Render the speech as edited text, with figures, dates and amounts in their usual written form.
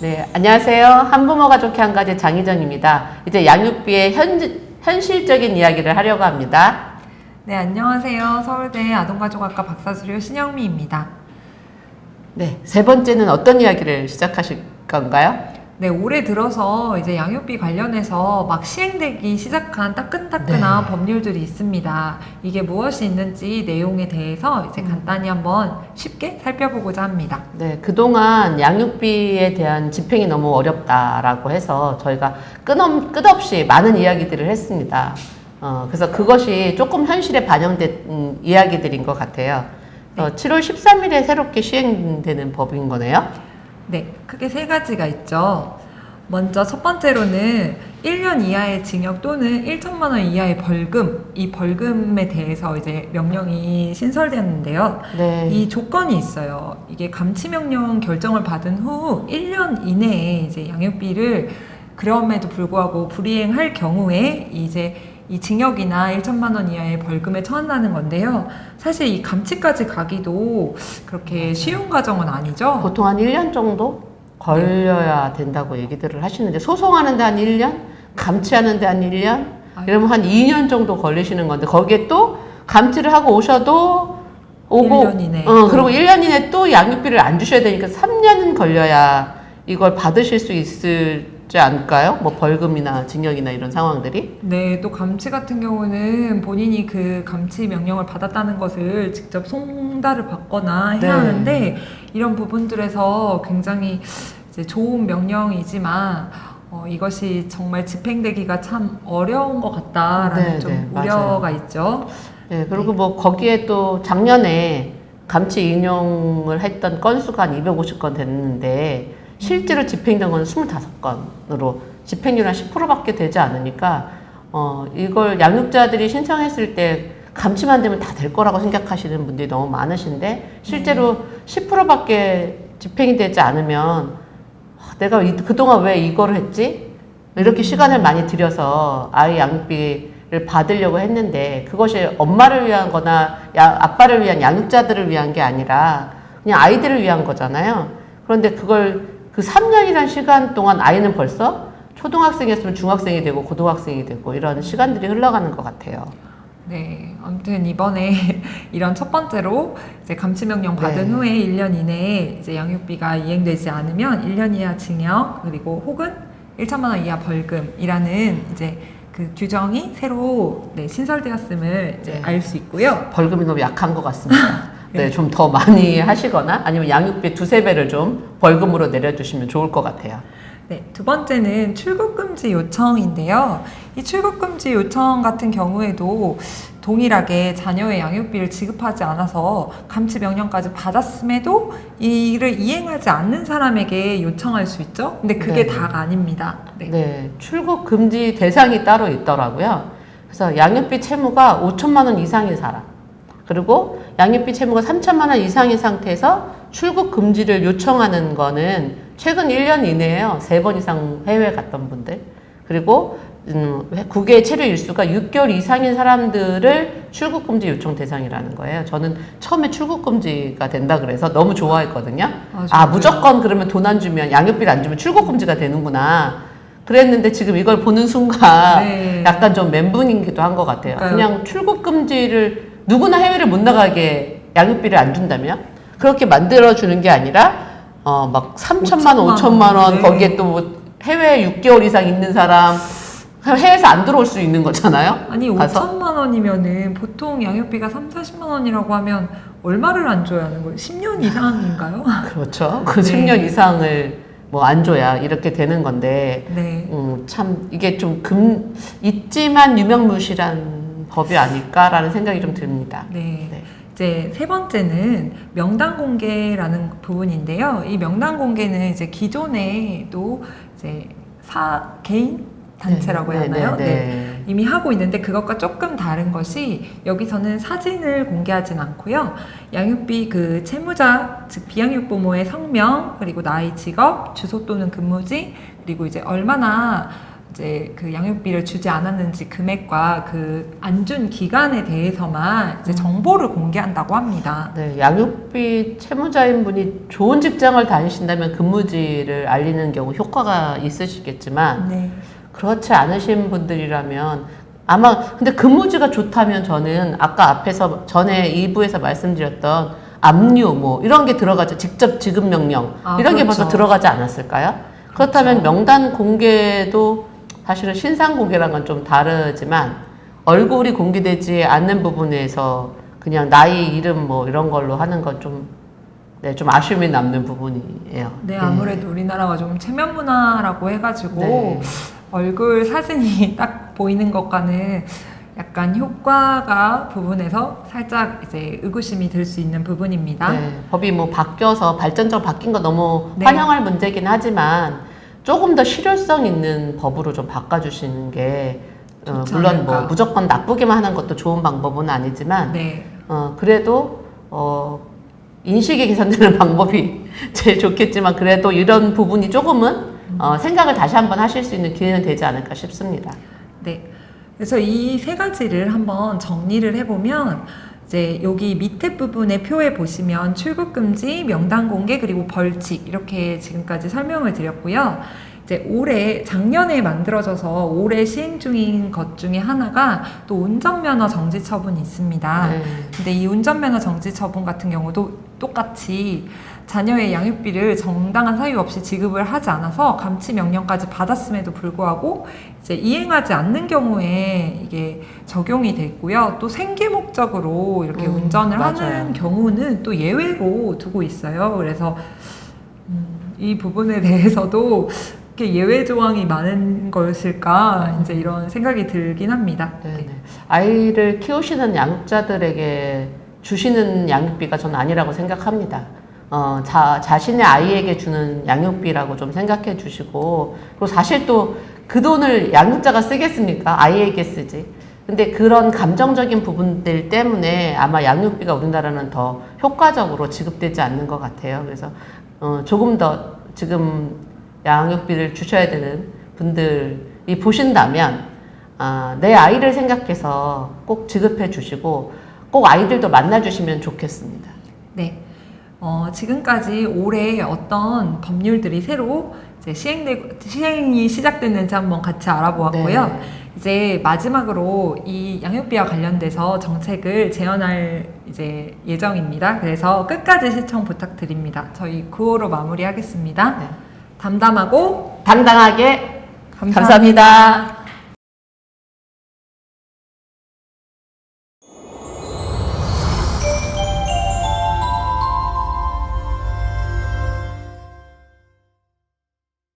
네, 안녕하세요. 한부모가 좋게 한 가지 장희정입니다. 이제 양육비의 현실적인 이야기를 하려고 합니다. 네, 안녕하세요. 서울대 아동가족학과 박사수료 신영미입니다. 네, 세 번째는 어떤 이야기를 시작하실 건가요? 네, 올해 들어서 이제 양육비 관련해서 막 시행되기 시작한 따끈따끈한 법률들이 있습니다. 이게 무엇이 있는지 내용에 대해서 이제 간단히 한번 쉽게 살펴보고자 합니다. 네, 그동안 양육비에 대한 집행이 너무 어렵다라고 해서 저희가 끝없이 많은 이야기들을 했습니다. 그래서 그것이 조금 현실에 반영된 이야기들인 것 같아요. 7월 13일에 새롭게 시행되는 법인 거네요. 네, 크게 세 가지가 있죠. 먼저 첫 번째로는 1년 이하의 징역 또는 1천만 원 이하의 벌금, 이 벌금에 대해서 이제 명령이 신설되었는데요. 네. 이 조건이 있어요. 이게 감치명령 결정을 받은 후 1년 이내에 이제 양육비를 그럼에도 불구하고 불이행할 경우에 이제 이 징역이나 1천만 원 이하의 벌금에 처한다는 건데요. 사실 이 감치까지 가기도 그렇게 쉬운 과정은 아니죠. 보통 한 1년 정도 걸려야 된다고 얘기들을 하시는데, 소송하는데 한 1년, 감치하는데 한 1년, 이러면 한 2년 정도 걸리시는 건데, 거기에 또 감치를 하고 오셔도 오고, 1년 이내. 그리고 1년 이내 또 양육비를 안 주셔야 되니까 3년은 걸려야 이걸 받으실 수 있을지 않을까요? 뭐 벌금이나 징역이나 이런 상황들이. 네, 또 감치 같은 경우는 본인이 그 감치 명령을 받았다는 것을 직접 송달을 받거나 해야 네. 하는데, 이런 부분들에서 굉장히 이제 좋은 명령이지만 이것이 정말 집행되기가 참 어려운 것 같다라는 네, 좀 네, 우려가 맞아요. 있죠. 네, 그리고 뭐 거기에 또 작년에 감치 인용을 했던 건수가 한 250건 됐는데, 실제로 집행된 건 25건으로 집행률 한 10%밖에 되지 않으니까, 이걸 양육자들이 신청했을 때 감치만 되면 다 될 거라고 생각하시는 분들이 너무 많으신데, 실제로 10%밖에 집행이 되지 않으면 내가 그동안 왜 이거를 했지? 이렇게 시간을 많이 들여서 아이 양육비를 받으려고 했는데, 그것이 엄마를 위한 거나 아빠를 위한 양육자들을 위한 게 아니라 그냥 아이들을 위한 거잖아요. 그런데 그걸 그 3년이란 시간 동안 아이는 벌써 초등학생이었으면 중학생이 되고 고등학생이 되고 이런 시간들이 흘러가는 것 같아요. 네, 아무튼 이번에 이런 첫 번째로 이제 감치명령 받은 네. 후에 1년 이내에 이제 양육비가 이행되지 않으면 1년 이하 징역 그리고 혹은 1천만 원 이하 벌금이라는 이제 그 규정이 새로 신설되었음을 이제 알 수 있고요. 벌금이 너무 약한 것 같습니다. 네, 좀 더 많이 하시거나 아니면 양육비 2~3배를 좀 벌금으로 내려주시면 좋을 것 같아요. 네, 두 번째는 출국금지 요청인데요. 이 출국금지 요청 같은 경우에도 동일하게 자녀의 양육비를 지급하지 않아서 감치 명령까지 받았음에도 이를 이행하지 않는 사람에게 요청할 수 있죠. 근데 그게 네. 다가 아닙니다. 네. 네, 출국 금지 대상이 따로 있더라고요. 그래서 양육비 채무가 5천만 원 이상인 사람, 그리고 양육비 채무가 3천만 원 이상인 상태에서 출국 금지를 요청하는 거는 최근 1년 이내에요. 3번 이상 해외 갔던 분들, 그리고 국외 체류 일수가 6개월 이상인 사람들을 출국 금지 요청 대상이라는 거예요. 저는 처음에 출국 금지가 된다 그래서 너무 좋아했거든요. 무조건 그러면 돈 안 주면, 양육비를 안 주면 출국 금지가 되는구나 그랬는데, 지금 이걸 보는 순간 약간 좀 멘붕이기도 한 것 같아요. 그냥 출국 금지를 누구나 해외를 못 나가게 양육비를 안 준다면, 그렇게 만들어주는 게 아니라 막 3천만 원, 5천만 원, 거기에 또 뭐 해외에 6개월 이상 있는 사람, 해외에서 안 들어올 수 있는 거잖아요. 아니, 5천만 원이면은 보통 양육비가 30~40만 원이라고 하면 얼마를 안 줘야 하는 거예요? 10년 이상인가요? 그렇죠. 그 10년 이상을 뭐 안 줘야 이렇게 되는 건데, 참 이게 좀 있지만 유명무실한 법이 아닐까라는 생각이 좀 듭니다. 네. 이제 세 번째는 명단 공개라는 부분인데요. 이 명단 공개는 이제 기존에도 이제 개인 단체라고 해야 하나요? 네. 이미 하고 있는데, 그것과 조금 다른 것이 여기서는 사진을 공개하진 않고요. 양육비 그 채무자, 즉 비양육부모의 성명, 그리고 나이, 직업, 주소 또는 근무지, 그리고 이제 얼마나 이제 그 양육비를 주지 않았는지 금액과 그 안 준 기간에 대해서만 이제 정보를 공개한다고 합니다. 네, 양육비 채무자인 분이 좋은 직장을 다니신다면 근무지를 알리는 경우 효과가 있으시겠지만 네. 그렇지 않으신 분들이라면 아마 근데 근무지가 좋다면 저는 아까 앞에서 전에 2부에서 말씀드렸던 압류 뭐 이런 게 들어가죠. 직접 지급 명령 이런 게 그렇죠. 벌써 들어가지 않았을까요? 그렇다면 명단 공개도 사실은 신상 공개랑은 좀 다르지만 얼굴이 공개되지 않는 부분에서 그냥 나이, 이름 뭐 이런 걸로 하는 건 좀 네, 좀 아쉬움이 남는 부분이에요. 네, 아무래도 우리나라가 좀 체면 문화라고 해가지고 네. 얼굴 사진이 딱 보이는 것과는 약간 효과가 부분에서 살짝 이제 의구심이 들 수 있는 부분입니다. 네, 법이 뭐 바뀌어서 발전적으로 바뀐 거 너무 네. 환영할 문제긴 하지만 조금 더 실효성 있는 법으로 좀 바꿔주시는 게 좋지 물론 않을까. 뭐 무조건 나쁘게만 하는 것도 좋은 방법은 아니지만 네. 그래도 인식이 개선되는 방법이 제일 좋겠지만 그래도 이런 부분이 조금은 생각을 다시 한번 하실 수 있는 기회는 되지 않을까 싶습니다. 네. 그래서 이 세 가지를 한번 정리를 해보면 이제 여기 밑에 부분의 표에 보시면 출국 금지, 명단 공개 그리고 벌칙 이렇게 지금까지 설명을 드렸고요. 이제 작년에 만들어져서 올해 시행 중인 것 중에 하나가 또 운전면허 정지 처분이 있습니다. 네. 근데 이 운전면허 정지 처분 같은 경우도 똑같이 자녀의 양육비를 정당한 사유 없이 지급을 하지 않아서 감치 명령까지 받았음에도 불구하고 이제 이행하지 않는 경우에 이게 적용이 됐고요. 또 생계 목적으로 이렇게 운전을 맞아요. 하는 경우는 또 예외로 두고 있어요. 그래서 이 부분에 대해서도 이렇게 예외 조항이 많은 것일까 이제 이런 생각이 들긴 합니다. 네. 아이를 키우시는 양육자들에게 주시는 양육비가 저는 아니라고 생각합니다. 자신의 아이에게 주는 양육비라고 좀 생각해 주시고, 그리고 사실 또 그 돈을 양육자가 쓰겠습니까? 아이에게 쓰지. 근데 그런 감정적인 부분들 때문에 아마 양육비가 우리나라는 더 효과적으로 지급되지 않는 것 같아요. 그래서 조금 더 지금 양육비를 주셔야 되는 분들이 보신다면 내 아이를 생각해서 꼭 지급해 주시고 꼭 아이들도 만나주시면 좋겠습니다. 네. 지금까지 올해 어떤 법률들이 새로 이제 시행이 시작됐는지 한번 같이 알아보았고요. 네. 이제 마지막으로 이 양육비와 관련돼서 정책을 제언할 이제 예정입니다. 그래서 끝까지 시청 부탁드립니다. 저희 9호로 마무리하겠습니다. 네. 담담하고 당당하게 감사합니다.